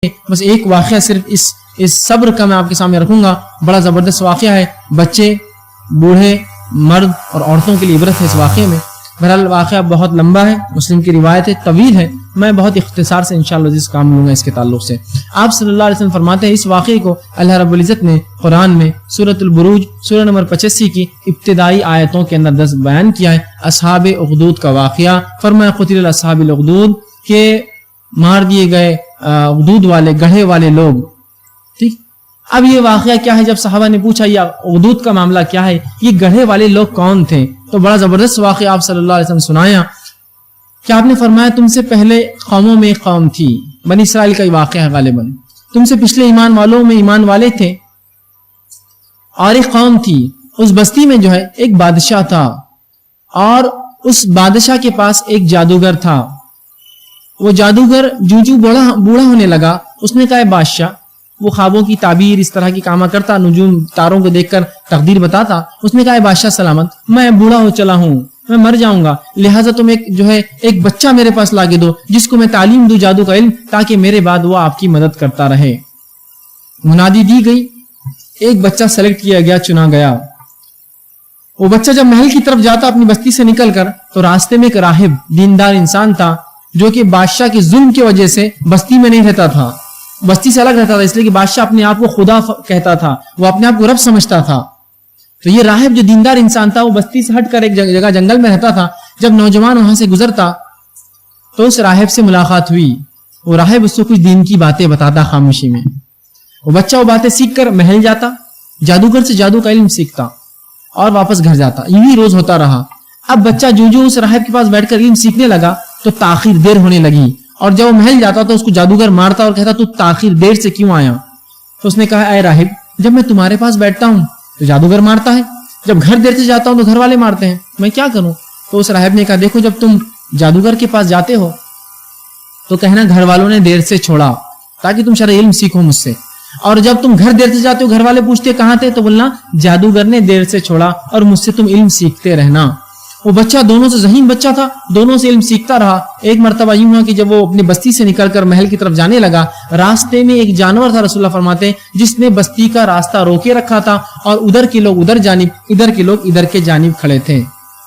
بس ایک واقعہ صرف اس صبر کا میں آپ کے سامنے رکھوں گا. بڑا زبردست واقعہ ہے, بچے, بوڑھے, مرد اور عورتوں کے لیے عبرت ہے اس واقعے میں. بہرحال واقعہ بہت لمبا ہے, مسلم کی روایت ہے, طویل ہے, میں بہت اختصار سے انشاءاللہ اس کام لوں گا اس کے تعلق سے. آپ صلی اللہ علیہ وسلم فرماتے ہیں اس واقعے کو اللہ رب العزت نے قرآن میں سورۃ البروج سورہ نمبر 85 کی ابتدائی آیتوں کے اندر بیان کیا ہے. اصحاب اخدود کا واقعہ فرمایا قتل اصحاب الاخدود کہ مار دیے گئے اخدود والے, گڑھے والے لوگ. ٹھیک, اب یہ واقعہ کیا ہے؟ جب صحابہ نے پوچھا یہ اخدود کا معاملہ کیا ہے, یہ گڑھے والے لوگ کون تھے, تو بڑا زبردست واقعہ آپ صلی اللہ علیہ وسلم سنایا کہ آپ نے فرمایا تم سے پہلے قوموں میں ایک قوم تھی, بنی اسرائیل کا یہ واقعہ ہے غالباً, تم سے پچھلے ایمان والوں میں ایمان والے تھے, اور ایک قوم تھی, اس بستی میں جو ہے ایک بادشاہ تھا, اور اس بادشاہ کے پاس ایک جادوگر تھا. وہ جادوگر جو بوڑھا ہونے لگا, اس نے کہا اے بادشاہ, وہ خوابوں کی تعبیر اس طرح کی کاما کرتا, نجوم تاروں کو دیکھ کر تقدیر بتاتا. اس نے کہا اے بادشاہ سلامت, میں بوڑھا ہو چلا ہوں, میں مر جاؤں گا, لہٰذا تم ایک بچہ میرے پاس لا کے دو جس کو میں تعلیم دوں جادو کا علم, تاکہ میرے بعد وہ آپ کی مدد کرتا رہے. منادی دی گئی, ایک بچہ سلیکٹ کیا گیا, چنا گیا. وہ بچہ جب محل کی طرف جاتا اپنی بستی سے نکل کر, تو راستے میں ایک راہب دیندار انسان تھا جو کہ بادشاہ کے ظلم کی وجہ سے بستی میں نہیں رہتا تھا, بستی سے الگ رہتا تھا, اس لیے کہ بادشاہ اپنے آپ کو خدا کہتا تھا, وہ اپنے آپ کو رب سمجھتا تھا. تو یہ راہب جو دیندار انسان تھا وہ بستی سے ہٹ کر ایک جگہ جنگل میں رہتا تھا. جب نوجوان وہاں سے گزرتا تو اس راہب سے ملاقات ہوئی. وہ راہب اس کو کچھ دین کی باتیں بتاتا خاموشی میں. وہ بچہ وہ باتیں سیکھ کر محل جاتا, جادوگر سے جادو کا علم سیکھتا اور واپس گھر جاتا. یہی روز ہوتا رہا. اب بچہ جو اس راہب کے پاس بیٹھ کر علم سیکھنے لگا تو تاخیر دیر ہونے لگی, اور جب وہ محل جاتا تو اس کو جادوگر مارتا اور کہتا تو تاخیر دیر سے کیوں آیا؟ تو اس نے کہا اے راہب, جب میں تمہارے پاس بیٹھتا ہوں تو جادوگر مارتا ہے, جب گھر دیر سے جاتا ہوں تو گھر والے مارتے ہیں, میں کیا کروں؟ تو اس راہب نے کہا دیکھو, جب تم جادوگر کے پاس جاتے ہو تو کہنا گھر والوں نے دیر سے چھوڑا تاکہ تم شرعی علم سیکھو مجھ سے, اور جب تم گھر دیر سے جاتے ہو گھر والے پوچھتے کہاں تھے تو بولنا جادوگر نے دیر سے چھوڑا اور مجھ سے تم علم سیکھتے رہنا. وہ بچہ دونوں سے ذہین بچہ تھا, دونوں سے علم سیکھتا رہا. ایک مرتبہ یوں ہوا کہ جب وہ اپنی بستی سے نکل کر محل کی طرف جانے لگا, راستے میں ایک جانور تھا, رسول اللہ فرماتے ہیں, جس نے بستی کا راستہ روکے رکھا تھا, اور ادھر کے لوگ ادھر جانب, ادھر کے لوگ ادھر کے جانب کھڑے تھے.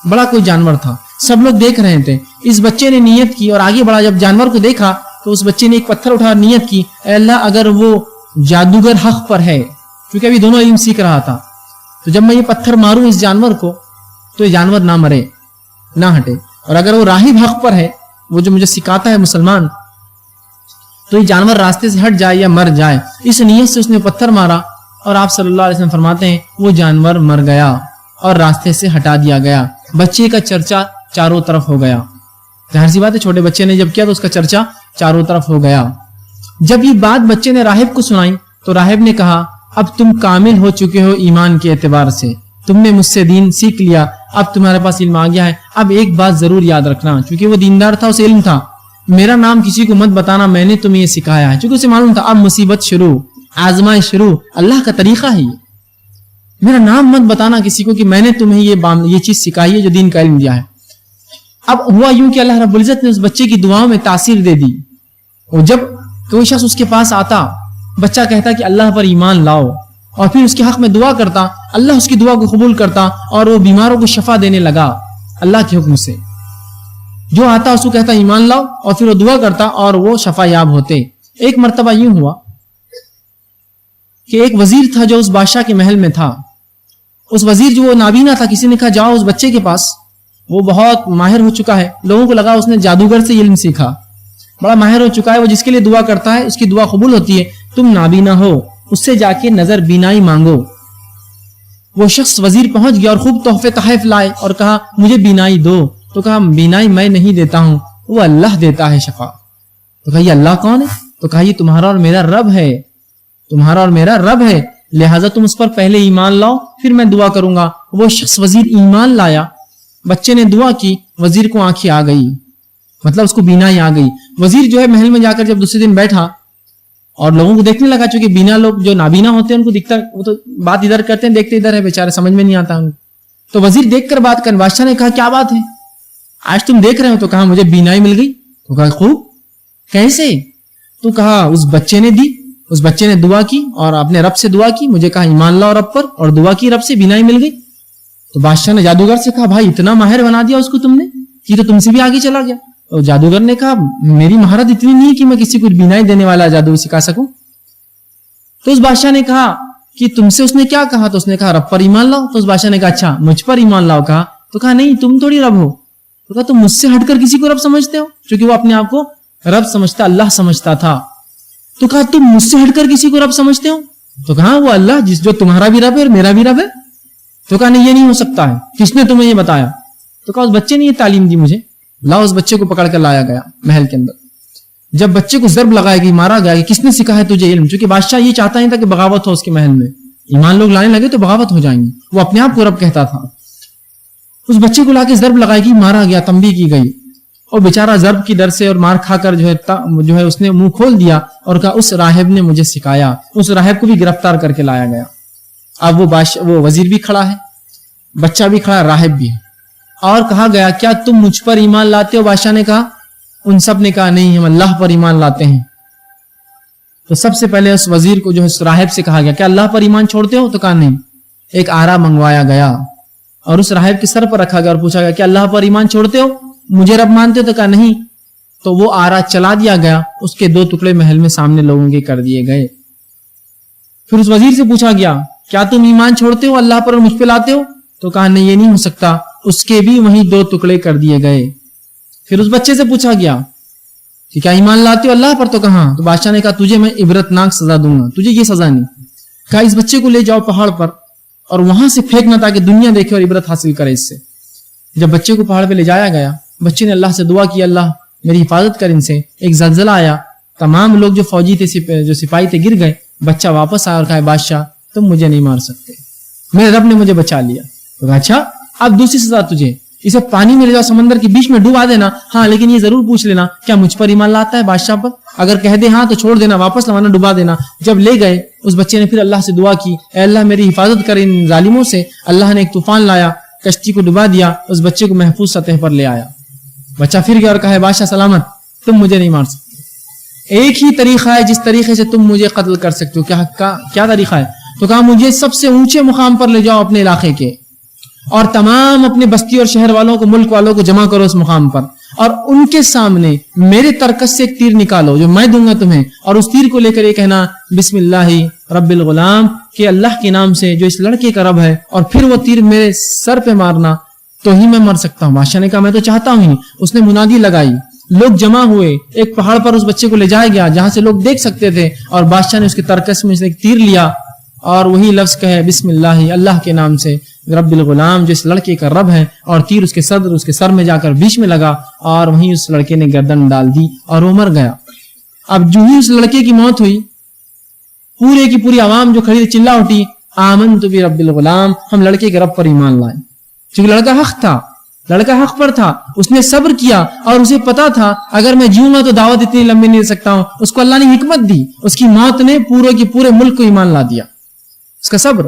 بڑا کوئی جانور تھا, سب لوگ دیکھ رہے تھے. اس بچے نے نیت کی اور آگے بڑھا. جب جانور کو دیکھا تو اس بچے نے ایک پتھر اٹھا نیت کی, اے اللہ اگر وہ جادوگر حق پر ہے, کیونکہ ابھی دونوں علم سیکھ رہا تھا, تو جب میں یہ پتھر ماروں اس جانور کو تو یہ جانور نہ مرے نہ ہٹے, اور اگر وہ راہب حق پر ہے, وہ جو مجھے سکھاتا ہے مسلمان, تو یہ جانور راستے سے ہٹ جائے یا مر جائے. اس نیت سے اس نے پتھر مارا, اور آپ صلی اللہ علیہ وسلم فرماتے ہیں وہ جانور مر گیا اور راستے سے ہٹا دیا گیا. بچے کا چرچا چاروں طرف ہو گیا. ظاہر سی بات ہے, چھوٹے بچے نے جب کیا تو اس کا چرچا چاروں طرف ہو گیا. جب یہ بات بچے نے راہب کو سنائی تو راہب نے کہا اب تم کامل ہو چکے ہو ایمان کے اعتبار سے, تم نے مجھ سے دین سیکھ لیا, اب تمہارے پاس علم آ گیا ہے. اب ایک بات ضرور یاد رکھنا, چونکہ وہ دیندار تھا, اسے علم تھا, میرا نام کسی کو مت بتانا, میں نے تمہیں یہ سکھایا ہے. چونکہ اسے معلوم تھا اب مصیبت شروع, آزمائش شروع, اللہ کا طریقہ ہے یہ, میرا نام مت بتانا کسی کو کہ میں نے تمہیں یہ چیز سکھائی ہے جو دین کا علم دیا ہے. اب ہوا یوں کہ اللہ رب العزت نے اس بچے کی دعاؤں میں تاثیر دے دی. اور جب کوئی شخص اس کے پاس آتا, بچہ کہتا کہ اللہ پر ایمان لاؤ, اور پھر اس کے حق میں دعا کرتا, اللہ اس کی دعا کو قبول کرتا, اور وہ بیماروں کو شفا دینے لگا اللہ کے حکم سے. جو آتا اس کو کہتا ایمان لاؤ, اور پھر وہ دعا کرتا اور وہ شفا یاب ہوتے. ایک مرتبہ یوں ہوا کہ ایک وزیر تھا جو اس بادشاہ کے محل میں تھا. اس وزیر جو وہ نابینا تھا, کسی نے کہا جاؤ اس بچے کے پاس, وہ بہت ماہر ہو چکا ہے. لوگوں کو لگا اس نے جادوگر سے علم سیکھا, بڑا ماہر ہو چکا ہے, وہ جس کے لیے دعا کرتا ہے اس کی دعا قبول ہوتی ہے. تم نابینا ہو, اس سے جا کے نظر بینائی مانگو. وہ شخص وزیر پہنچ گیا اور خوب تحفے تحائف لائے اور کہا مجھے بینائی دو. تو کہا بینائی میں نہیں دیتا ہوں, وہ اللہ دیتا ہے شفا. تو کہا یہ اللہ کون ہے؟ تو کہا یہ تمہارا اور میرا رب ہے, تمہارا اور میرا رب ہے, لہٰذا تم اس پر پہلے ایمان لاؤ, پھر میں دعا کروں گا. وہ شخص وزیر ایمان لایا, بچے نے دعا کی, وزیر کو آنکھیں آ گئی, مطلب اس کو بینائی آ گئی. وزیر جو ہے محل میں جا کر جب دوسرے دن بیٹھا اور لوگوں کو دیکھنے لگا, چونکہ بینا لوگ جو نابینا ہوتے ہیں ان کو دکھتا, وہ تو بات ادھر کرتے ہیں, دیکھتے ادھر ہے, بیچارے سمجھ میں نہیں آتا. تو وزیر دیکھ کر بات کر, بادشاہ نے کہا کیا بات ہے آج تم دیکھ رہے ہو؟ تو کہا مجھے بینائی مل گئی. تو کہا خوب, کیسے؟ تو کہا اس بچے نے دی, اس بچے نے دعا کی اور اپنے رب سے دعا کی, مجھے کہا ایمان لاؤ رب پر, اور دعا کی رب سے, بینائی مل گئی. تو بادشاہ نے جادوگر سے کہا بھائی اتنا ماہر بنا دیا اس کو تم نے, یہ تو تم سے بھی آگے چلا گیا. اور جادوگر نے کہا میری مہارت اتنی نہیں کہ میں کسی کو بینائی دینے والا جادو سکھا سکوں. تو اس بادشاہ نے کہا کہ تم سے اس نے کیا کہا؟ تو اس نے کہا رب پر ایمان لاؤ. تو اس بادشاہ نے کہا اچھا مجھ پر ایمان لاؤ کہا. تو کہا نہیں تم تھوڑی رب ہو. تو کہا تم مجھ سے ہٹ کر کسی کو رب سمجھتے ہو, کیونکہ وہ اپنے آپ کو رب سمجھتا, اللہ سمجھتا تھا. تو کہا تم مجھ سے ہٹ کر کسی کو رب سمجھتے ہو؟ تو کہا وہ اللہ جو تمہارا بھی رب ہے اور میرا بھی رب ہے. تو کہا نہیں یہ نہیں ہو سکتا ہے, کس نے تمہیں یہ بتایا؟ تو کہا اس بچے نے یہ تعلیم دی مجھے. لاؤ اس بچے کو پکڑ کر لایا گیا محل کے اندر. جب بچے کو ضرب لگایا گئی, مارا گیا کہ کس نے سکھایا تجھے علم, چونکہ بادشاہ یہ چاہتا نہیں تھا کہ بغاوت ہو اس کے محل میں, ایمان لوگ لانے لگے تو بغاوت ہو جائیں گے, وہ اپنے آپ کو رب کہتا تھا. اس بچے کو لا کے ضرب لگائی گئی, مارا گیا, تنبیہ کی گئی, اور بیچارہ ضرب کی ڈر سے اور مار کھا کر جو ہے اس نے منہ کھول دیا اور کہا اس راہب نے مجھے سکھایا. اس راہب کو بھی گرفتار کر کے لایا گیا. اب وہ وزیر بھی کھڑا ہے, بچہ بھی کھڑا ہے, راہب بھی ہے, اور کہا گیا کیا تم مجھ پر ایمان لاتے ہو؟ بادشاہ نے کہا, ان سب نے کہا نہیں ہم اللہ پر ایمان لاتے ہیں. تو سب سے پہلے اس وزیر کو جو ہے اس راہب سے کہا گیا کیا اللہ پر ایمان چھوڑتے ہو؟ تو کہا نہیں. ایک آرا منگوایا گیا اور اس راہب کے سر پر رکھا گیا اور پوچھا گیا کیا اللہ پر ایمان چھوڑتے ہو, مجھے رب مانتے ہو؟ تو کہا نہیں. تو وہ آرا چلا دیا گیا, اس کے 2 ٹکڑے محل میں سامنے لوگوں کے کر دیے گئے. پھر اس وزیر سے پوچھا گیا کیا تم ایمان چھوڑتے ہو اللہ پر اور مجھ پہ لاتے ہو؟ تو کہا نہیں یہ نہیں ہو سکتا, اس کے بھی وہیں 2 ٹکڑے کر دیے گئے. پھر اس بچے سے پوچھا گیا کہ کیا ایمان لاتے ہو اللہ پر؟ تو کہاں. تو بادشاہ نے کہا تجھے میں عبرتناک سزا دوں گا, تجھے یہ سزا نہیں. کہا اس بچے کو لے جاؤ پہاڑ پر اور وہاں سے پھینکنا تاکہ دنیا دیکھے اور عبرت حاصل کرے اس سے. جب بچے کو پہاڑ پہ لے جایا گیا, بچے نے اللہ سے دعا کی اللہ میری حفاظت کر ان سے. ایک زلزلہ آیا, تمام لوگ جو فوجی تھے جو سپاہی تھے گر گئے. بچہ واپس آیا اور کہا بادشاہ تم مجھے نہیں مار سکتے, میرے رب نے مجھے بچا لیا. تو کہا اچھا اب دوسری سزا تجھے, اسے پانی میں لے جاؤ, سمندر کے بیچ میں ڈوبا دینا. ہاں لیکن یہ ضرور پوچھ لینا کیا مجھ پر ایمان لاتا ہے بادشاہ پر؟ اگر کہہ دے ہاں تو چھوڑ دینا, واپس نہ ڈوبا دینا. جب لے گئے اس بچے نے پھر اللہ سے دعا کی اے اللہ میری حفاظت کر ان ظالموں سے. اللہ نے ایک طوفان لایا, کشتی کو ڈبا دیا, اس بچے کو محفوظ سطح پر لے آیا. بچہ پھر گیا اور کہا بادشاہ سلامت, تم مجھے نہیں مار سکتے. ایک ہی طریقہ ہے جس طریقے سے تم مجھے قتل کر سکتے ہو. کیا طریقہ ہے؟ تو کہا مجھے سب سے اونچے مقام پر لے جاؤ اپنے علاقے کے, اور تمام اپنے بستی اور شہر والوں کو, ملک والوں کو جمع کرو اس مقام پر, اور ان کے سامنے میرے ترکش سے ایک تیر نکالو جو میں دوں گا تمہیں, اور اس تیر کو لے کر یہ کہنا بسم اللہ رب الغلام, کہ اللہ کے نام سے جو اس لڑکے کا رب ہے, اور پھر وہ تیر میرے سر پہ مارنا تو ہی میں مر سکتا ہوں. بادشاہ نے کہا میں تو چاہتا ہوں ہی. اس نے منادی لگائی, لوگ جمع ہوئے, ایک پہاڑ پر اس بچے کو لے جایا گیا جہاں سے لوگ دیکھ سکتے تھے, اور بادشاہ نے اس کے ترکش میں سے ایک تیر لیا اور وہی لفظ کہے بسم اللہ, اللہ کے نام سے رب الغلام جو اس لڑکے کا رب ہے, اور تیر اس کے سر میں جا کر بیچ میں لگا, اور وہیں اس لڑکے نے گردن ڈال دی اور وہ مر گیا. اب جو ہی اس لڑکے کی موت ہوئی, پورے کی پوری عوام جو کھڑی چلا اٹھی آمنت برب الغلام, ہم لڑکے کے رب پر ایمان لائے. کیونکہ لڑکا حق تھا, لڑکا حق پر تھا, اس نے صبر کیا, اور اسے پتا تھا اگر میں جیوں گا تو دعوت اتنی لمبی نہیں دے سکتا ہوں. اس کو اللہ نے حکمت دی, اس کی موت نے پورے کے پورے ملک کو ایمان لا دیا, اس کا صبر.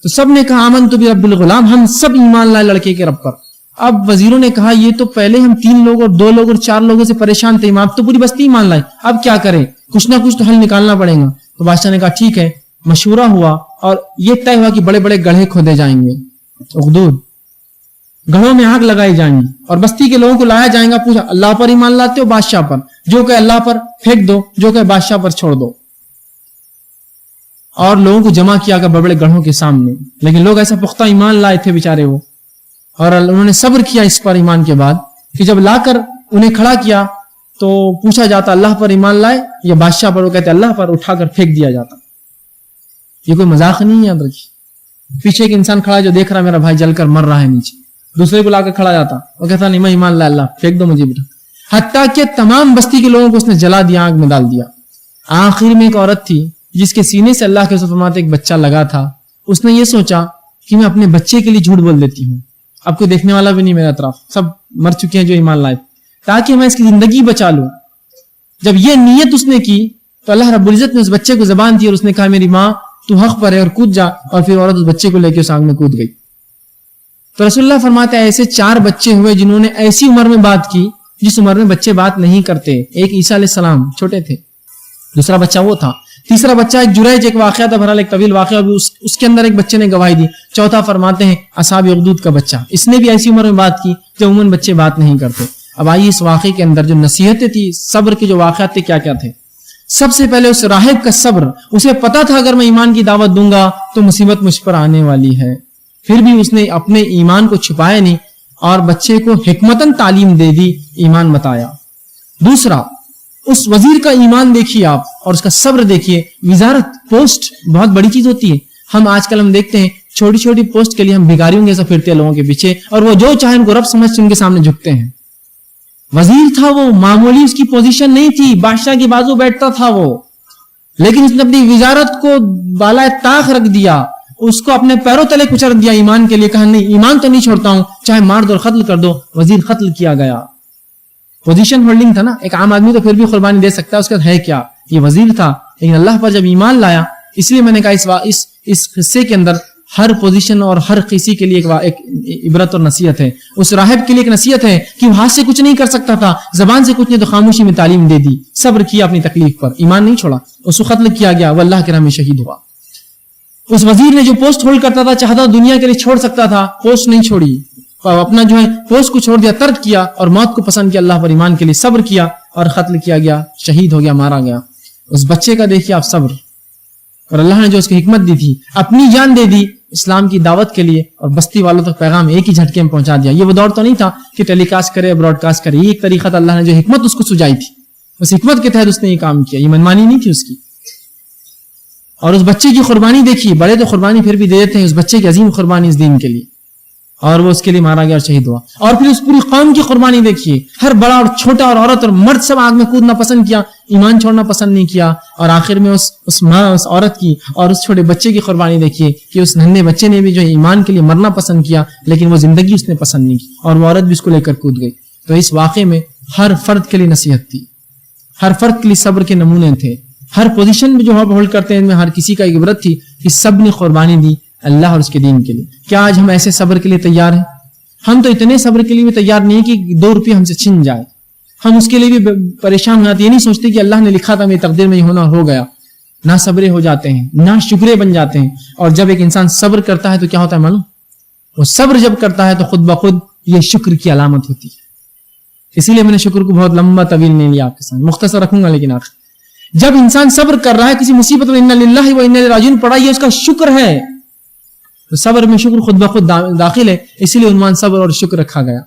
تو سب نے کہا آمنت برب الغلام, ہم سب ایمان لائے لڑکے کے رب پر. اب وزیروں نے کہا یہ تو پہلے ہم 3 لوگ اور 2 لوگ اور 4 لوگوں سے پریشان تھے, اب تو پوری بستی ایمان لائے, اب کیا کریں, کچھ نہ کچھ تو حل نکالنا پڑے گا. تو بادشاہ نے کہا ٹھیک ہے. مشورہ ہوا اور یہ طے ہوا کہ بڑے بڑے گڑھے کھودے جائیں گے, اخدود گڑھوں میں آگ لگائی جائیں گی, اور بستی کے لوگوں کو لایا جائے گا. پوچھا اللہ پر ایمان لاتے ہو بادشاہ پر؟ جو کہ اللہ پر پھینک دو, جو کہ بادشاہ پر چھوڑ دو. اور لوگوں کو جمع کیا گیا بڑے بڑے گڑھوں کے سامنے, لیکن لوگ ایسا پختہ ایمان لائے تھے بیچارے وہ, اور انہوں نے صبر کیا اس پر ایمان کے بعد کہ جب لا کر انہیں کھڑا کیا تو پوچھا جاتا اللہ پر ایمان لائے یا بادشاہ پر, وہ کہتے اللہ پر, اٹھا کر پھینک دیا جاتا. یہ کوئی مذاق نہیں ہے, یاد رکھیے. پیچھے ایک انسان کھڑا جو دیکھ رہا میرا بھائی جل کر مر رہا ہے نیچے, دوسرے کو لا کر کھڑا جاتا, وہ کہتا نہیں میں ایمان لا, اللہ پھینک دو مجھے بیٹا. حتیٰ کہ تمام بستی کے لوگوں کو اس نے جلا دیا, آگ میں ڈال دیا. آخر میں ایک عورت تھی جس کے سینے سے اللہ کے رسول فرماتے ایک بچہ لگا تھا. اس نے یہ سوچا کہ میں اپنے بچے کے لیے جھوٹ بول دیتی ہوں, اب کوئی دیکھنے والا بھی نہیں میرے اطراف, سب مر چکے ہیں جو ایمان لائے, تاکہ میں اس کی زندگی بچا لوں. جب یہ نیت اس نے کی تو اللہ رب العزت نے اس بچے کو زبان دی, اور اس نے کہا میری ماں تو حق پر ہے اور کود جا, اور پھر عورت اس بچے کو لے کے اس آگ میں کود گئی. تو رسول اللہ فرماتے ہیں ایسے 4 بچے ہوئے جنہوں نے ایسی عمر میں بات کی جس عمر میں بچے بات نہیں کرتے. ایک عیسیٰ علیہ السلام چھوٹے تھے, دوسرا بچہ وہ تھا. تیسرا بچہ ایک جریج، ایک واقعہ تھا، بہرحال ایک طویل واقعہ، اس کے اندر ایک بچے نے گواہی دی. چوتھا فرماتے ہیں اصحاب اخدود کا بچہ، اس نے بھی ایسی عمر میں بات کی جو عموماً بچے بات نہیں کرتے. اب آئیے اس واقعے کے اندر جو نصیحتیں تھی، صبر کے جو واقعات تھے کیا کیا تھے. سب سے پہلے اس راہب کا صبر، اسے پتا تھا اگر میں ایمان کی دعوت دوں گا تو مصیبت مجھ پر آنے والی ہے، پھر بھی اس نے اپنے ایمان کو چھپایا نہیں اور بچے کو حکمتاً تعلیم دے دی، ایمان بتایا. دوسرا، اس وزیر کا ایمان دیکھیے آپ اور اس کا صبر دیکھیے. وزارت، پوسٹ بہت بڑی چیز ہوتی ہے. ہم آج کل ہم دیکھتے ہیں چھوٹی چھوٹی پوسٹ کے لیے ہم بھکاریوں جیسا پھرتے ہیں لوگوں کے پیچھے، اور وہ جو چاہے ان کو رب سمجھ ان کے سامنے جھکتے ہیں. وزیر تھا وہ، معمولی اس کی پوزیشن نہیں تھی، بادشاہ کی بازو بیٹھتا تھا وہ، لیکن اس نے اپنی وزارت کو بالائے طاق رکھ دیا، اس کو اپنے پیروں تلے کچل دیا ایمان کے لیے. کہا نہیں، ایمان تو نہیں چھوڑتا ہوں، چاہے مار دو اور قتل کر دو. وزیر قتل کیا گیا. پوزیشن ہولڈنگ تھا نا، ایک عام آدمی تو پھر بھی قربانی دے سکتا ہے، اس کا ہے کیا، یہ وزیر تھا. لیکن اللہ پر جب ایمان لایا، اس لیے میں نے کہا اس قصے کے اندر ہر پوزیشن اور ہر کسی کے لیے ایک عبرت اور نصیحت ہے. اس راہب کے لیے ایک نصیحت ہے کہ وہ ہاتھ سے کچھ نہیں کر سکتا تھا، زبان سے کچھ نہیں، تو خاموشی میں تعلیم دے دی، صبر کیا اپنی تکلیف پر، ایمان نہیں چھوڑا. اس کو قتل کیا گیا، وہ اللہ کے راہ میں شہید ہوا. اس وزیر نے جو پوسٹ ہولڈ کرتا تھا، چاہتا دنیا کے لیے چھوڑ سکتا تھا، پوسٹ نہیں چھوڑی، اپنا جو ہے پوسٹ کو چھوڑ دیا، ترک کیا اور موت کو پسند کیا، اللہ پر ایمان کے لیے صبر کیا اور قتل کیا گیا، شہید ہو گیا، مارا گیا. اس بچے کا دیکھیے آپ صبر، اور اللہ نے جو اس کو حکمت دی تھی، اپنی جان دے دی اسلام کی دعوت کے لیے، اور بستی والوں تک پیغام ایک ہی جھٹکے میں پہنچا دیا. یہ وہ دور تو نہیں تھا کہ ٹیلی کاسٹ کرے، براڈ کاسٹ کرے، یہ ایک طریقہ تھا. اللہ نے جو حکمت اس کو سجائی تھی، اس حکمت کے تحت اس نے یہ کام کیا، یہ منمانی نہیں تھی اس کی. اور اس بچے کی قربانی دیکھیے، بڑے تو قربانی پھر بھی دے دیتے ہیں، اس بچے کی عظیم قربانی اس دین کے لیے، اور وہ اس کے لیے مارا گیا اور شہید ہوا. اور پھر اس پوری قوم کی قربانی دیکھیے، ہر بڑا اور چھوٹا اور عورت اور مرد سب آگ میں کودنا پسند کیا، ایمان چھوڑنا پسند نہیں کیا. اور آخر میں اس ماں، اس عورت کی اور اس چھوٹے بچے کی قربانی دیکھیے کہ اس ننھے بچے نے بھی جو ایمان کے لیے مرنا پسند کیا، لیکن وہ زندگی اس نے پسند نہیں کی، اور وہ عورت بھی اس کو لے کر کود گئی. تو اس واقعے میں ہر فرد کے لیے نصیحت تھی، ہر فرد کے لیے صبر کے نمونے تھے. ہر پوزیشن میں جو آپ ہولڈ کرتے ہیں، ان میں ہر کسی کا ایک عبرت تھی کہ سب نے قربانی دی اللہ اور اس کے دین کے لیے. کیا آج ہم ایسے صبر کے لیے تیار ہیں؟ ہم تو اتنے صبر کے لیے بھی تیار نہیں کہ 2 روپے ہم سے چھن جائے، ہم اس کے لیے بھی پریشان ہو جاتے. یہ نہیں سوچتے کہ اللہ نے لکھا تھا میری تقدیر میں یہ ہونا، ہو گیا. نہ صبرے ہو جاتے ہیں، نہ شکرے بن جاتے ہیں. اور جب ایک انسان صبر کرتا ہے تو کیا ہوتا ہے معلوم؟ وہ صبر جب کرتا ہے تو خود بخود یہ شکر کی علامت ہوتی ہے. اسی لیے میں نے شکر کو بہت لمبا طویل نہیں لیا، آپ کے سامنے مختصر رکھوں گا. لیکن آخر جب انسان صبر کر رہا ہے کسی مصیبت میں، انا للہ و انا الیہ راجعون پڑھا، یہ اس کا شکر ہے. تو صبر میں شکر خود بخود داخل ہے، اسی لیے عنوان صبر اور شکر رکھا گیا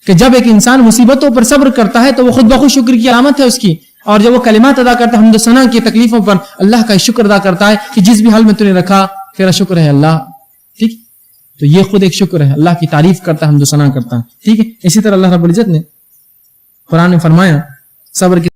کہ جب ایک انسان مصیبتوں پر صبر کرتا ہے تو وہ خود بخود شکر کی علامت ہے اس کی. اور جب وہ کلمات ادا کرتا ہے حمد و ثنا کی تکلیفوں پر، اللہ کا شکر ادا کرتا ہے کہ جس بھی حال میں تو نے رکھا تیرا شکر ہے اللہ. ٹھیک، تو یہ خود ایک شکر ہے، اللہ کی تعریف کرتا ہے، حمد و ثنا کرتا ہے. ٹھیک ہے. اسی طرح اللہ رب العزت نے قرآن میں فرمایا صبر کی